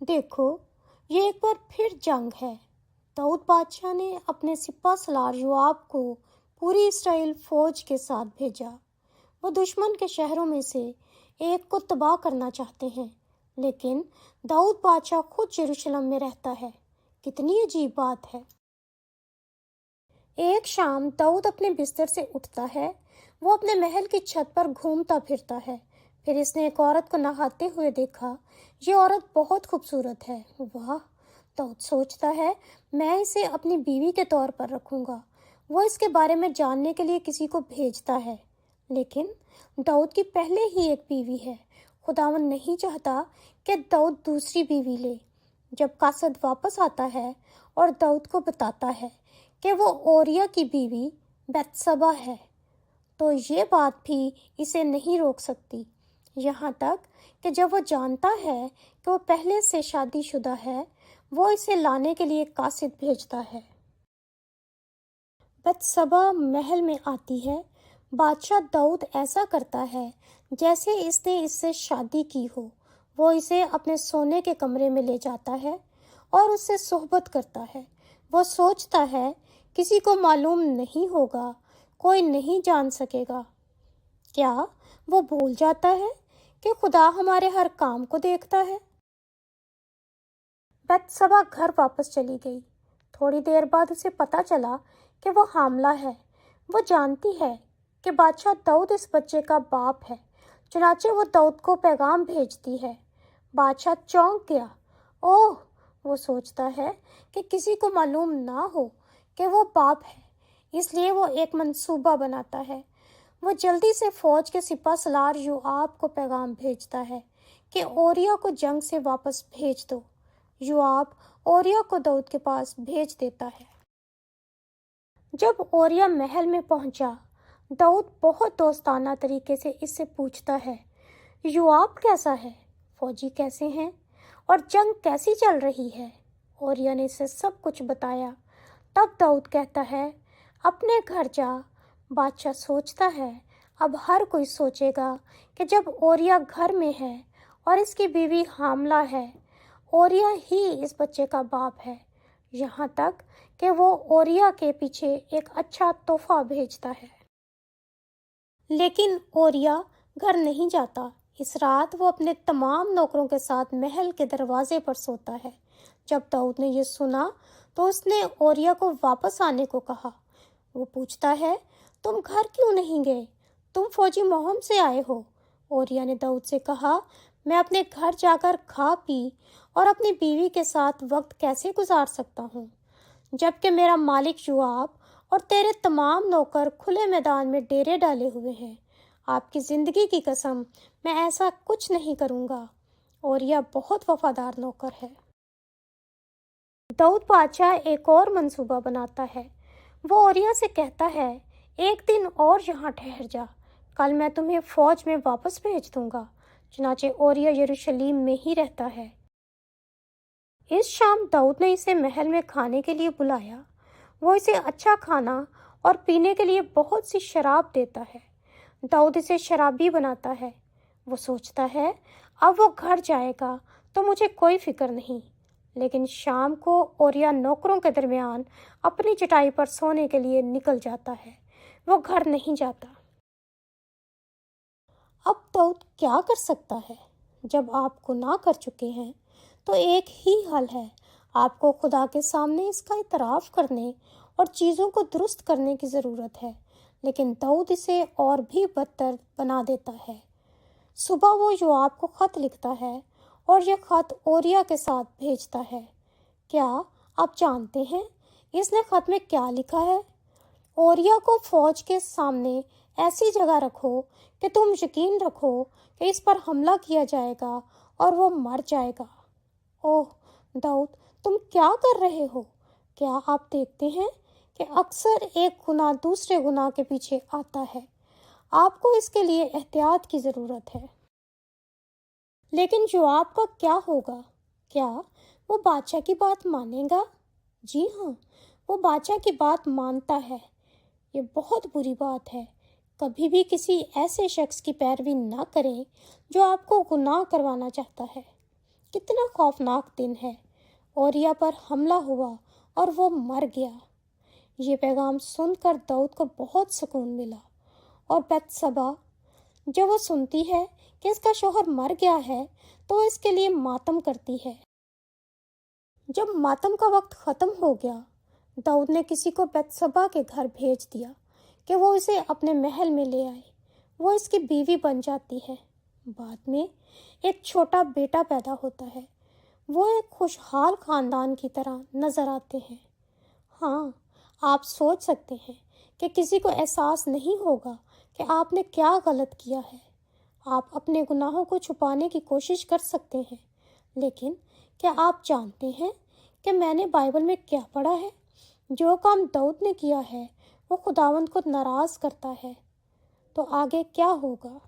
دیکھو، یہ ایک بار پھر جنگ ہے۔ داؤد بادشاہ نے اپنے سپہ سالار یوآب کو پوری اسرائیل فوج کے ساتھ بھیجا۔ وہ دشمن کے شہروں میں سے ایک کو تباہ کرنا چاہتے ہیں، لیکن داؤد بادشاہ خود یروشلم میں رہتا ہے۔ کتنی عجیب بات ہے۔ ایک شام داؤد اپنے بستر سے اٹھتا ہے۔ وہ اپنے محل کی چھت پر گھومتا پھرتا ہے۔ پھر اس نے ایک عورت کو نہاتے ہوئے دیکھا۔ یہ عورت بہت خوبصورت ہے۔ واہ! داؤد سوچتا ہے، میں اسے اپنی بیوی کے طور پر رکھوں گا۔ وہ اس کے بارے میں جاننے کے لیے کسی کو بھیجتا ہے، لیکن داؤد کی پہلے ہی ایک بیوی ہے۔ خداوند نہیں چاہتا کہ داؤد دوسری بیوی لے۔ جب قاصد واپس آتا ہے اور داؤد کو بتاتا ہے کہ وہ اوریا کی بیوی بتشبہ ہے، تو یہ بات بھی اسے نہیں روک سکتی، یہاں تک کہ جب وہ جانتا ہے کہ وہ پہلے سے شادی شدہ ہے، وہ اسے لانے کے لیے قاصد بھیجتا ہے۔ بتشبہ محل میں آتی ہے۔ بادشاہ داؤد ایسا کرتا ہے جیسے اس نے اس سے شادی کی ہو۔ وہ اسے اپنے سونے کے کمرے میں لے جاتا ہے اور اس سے صحبت کرتا ہے۔ وہ سوچتا ہے کسی کو معلوم نہیں ہوگا، کوئی نہیں جان سکے گا۔ کیا وہ بھول جاتا ہے کہ خدا ہمارے ہر کام کو دیکھتا ہے؟ بتشبہ گھر واپس چلی گئی۔ تھوڑی دیر بعد اسے پتہ چلا کہ وہ حاملہ ہے۔ وہ جانتی ہے کہ بادشاہ داؤد اس بچے کا باپ ہے، چنانچہ وہ داؤد کو پیغام بھیجتی ہے۔ بادشاہ چونک گیا۔ اوہ! وہ سوچتا ہے کہ کسی کو معلوم نہ ہو کہ وہ باپ ہے، اس لیے وہ ایک منصوبہ بناتا ہے۔ وہ جلدی سے فوج کے سپہ سالار یوآب کو پیغام بھیجتا ہے کہ اوریا کو جنگ سے واپس بھیج دو۔ یوآب اوریا کو داؤد کے پاس بھیج دیتا ہے۔ جب اوریا محل میں پہنچا، داؤد بہت دوستانہ طریقے سے اس سے پوچھتا ہے، یوآب کیسا ہے؟ فوجی کیسے ہیں؟ اور جنگ کیسی چل رہی ہے؟ اوریا نے اسے سب کچھ بتایا۔ تب داؤد کہتا ہے، اپنے گھر جا۔ بادشاہ سوچتا ہے، اب ہر کوئی سوچے گا کہ جب اوریا گھر میں ہے اور اس کی بیوی حاملہ ہے، اوریا ہی اس بچے کا باپ ہے، یہاں تک کہ وہ اوریا کے پیچھے ایک اچھا تحفہ بھیجتا ہے۔ لیکن اوریا گھر نہیں جاتا۔ اس رات وہ اپنے تمام نوکروں کے ساتھ محل کے دروازے پر سوتا ہے۔ جب داؤد نے یہ سنا تو اس نے اوریا کو واپس آنے کو کہا۔ وہ پوچھتا ہے، تم گھر کیوں نہیں گئے؟ تم فوجی مہم سے آئے ہو۔ اوریا نے داؤد سے کہا، میں اپنے گھر جا کر کھا پی اور اپنی بیوی کے ساتھ وقت کیسے گزار سکتا ہوں، جبکہ میرا مالک یوآب اور تیرے تمام نوکر کھلے میدان میں ڈیرے ڈالے ہوئے ہیں۔ آپ کی زندگی کی قسم، میں ایسا کچھ نہیں کروں گا۔ اوریا بہت وفادار نوکر ہے۔ داؤد بادشاہ ایک اور منصوبہ بناتا ہے۔ وہ اوریا سے کہتا ہے، ایک دن اور یہاں ٹھہر جا، کل میں تمہیں فوج میں واپس بھیج دوں گا۔ چنانچہ اوریا یروشلم میں ہی رہتا ہے۔ اس شام داؤد نے اسے محل میں کھانے کے لیے بلایا۔ وہ اسے اچھا کھانا اور پینے کے لیے بہت سی شراب دیتا ہے۔ داؤد اسے شرابی بناتا ہے۔ وہ سوچتا ہے، اب وہ گھر جائے گا تو مجھے کوئی فکر نہیں۔ لیکن شام کو اوریا نوکروں کے درمیان اپنی چٹائی پر سونے کے لیے نکل جاتا ہے۔ وہ گھر نہیں جاتا۔ اب داؤد کیا کر سکتا ہے؟ جب آپ گناہ کر چکے ہیں تو ایک ہی حل ہے، آپ کو خدا کے سامنے اس کا اعتراف کرنے اور چیزوں کو درست کرنے کی ضرورت ہے۔ لیکن داؤد اسے اور بھی بدتر بنا دیتا ہے۔ صبح وہ یوآب کو خط لکھتا ہے اور یہ خط اوریا کے ساتھ بھیجتا ہے۔ کیا آپ جانتے ہیں اس نے خط میں کیا لکھا ہے؟ اوریا کو فوج کے سامنے ایسی جگہ رکھو کہ تم یقین رکھو کہ اس پر حملہ کیا جائے گا اور وہ مر جائے گا۔ اوہ داؤد، تم کیا کر رہے ہو؟ کیا آپ دیکھتے ہیں کہ اکثر ایک گناہ دوسرے گناہ کے پیچھے آتا ہے؟ آپ کو اس کے لیے احتیاط کی ضرورت ہے۔ لیکن یوآب کا کیا ہوگا؟ کیا وہ بادشاہ کی بات مانے گا؟ جی ہاں، وہ بادشاہ کی بات مانتا ہے۔ یہ بہت بری بات ہے۔ کبھی بھی کسی ایسے شخص کی پیروی نہ کریں جو آپ کو گناہ کروانا چاہتا ہے۔ کتنا خوفناک دن ہے۔ اوریا پر حملہ ہوا اور وہ مر گیا۔ یہ پیغام سن کر داؤد کو بہت سکون ملا، اور بتشبہ جب وہ سنتی ہے کہ اس کا شوہر مر گیا ہے تو اس کے لیے ماتم کرتی ہے۔ جب ماتم کا وقت ختم ہو گیا، داؤد نے کسی کو بتشبہ کے گھر بھیج دیا کہ وہ اسے اپنے محل میں لے آئے۔ وہ اس کی بیوی بن جاتی ہے۔ بعد میں ایک چھوٹا بیٹا پیدا ہوتا ہے۔ وہ ایک خوشحال خاندان کی طرح نظر آتے ہیں۔ ہاں، آپ سوچ سکتے ہیں کہ کسی کو احساس نہیں ہوگا کہ آپ نے کیا غلط کیا ہے۔ آپ اپنے گناہوں کو چھپانے کی کوشش کر سکتے ہیں، لیکن کیا آپ جانتے ہیں کہ میں نے بائبل میں کیا پڑھا ہے؟ جو کام داؤد نے کیا ہے وہ خداوند کو ناراض کرتا ہے۔ تو آگے کیا ہوگا؟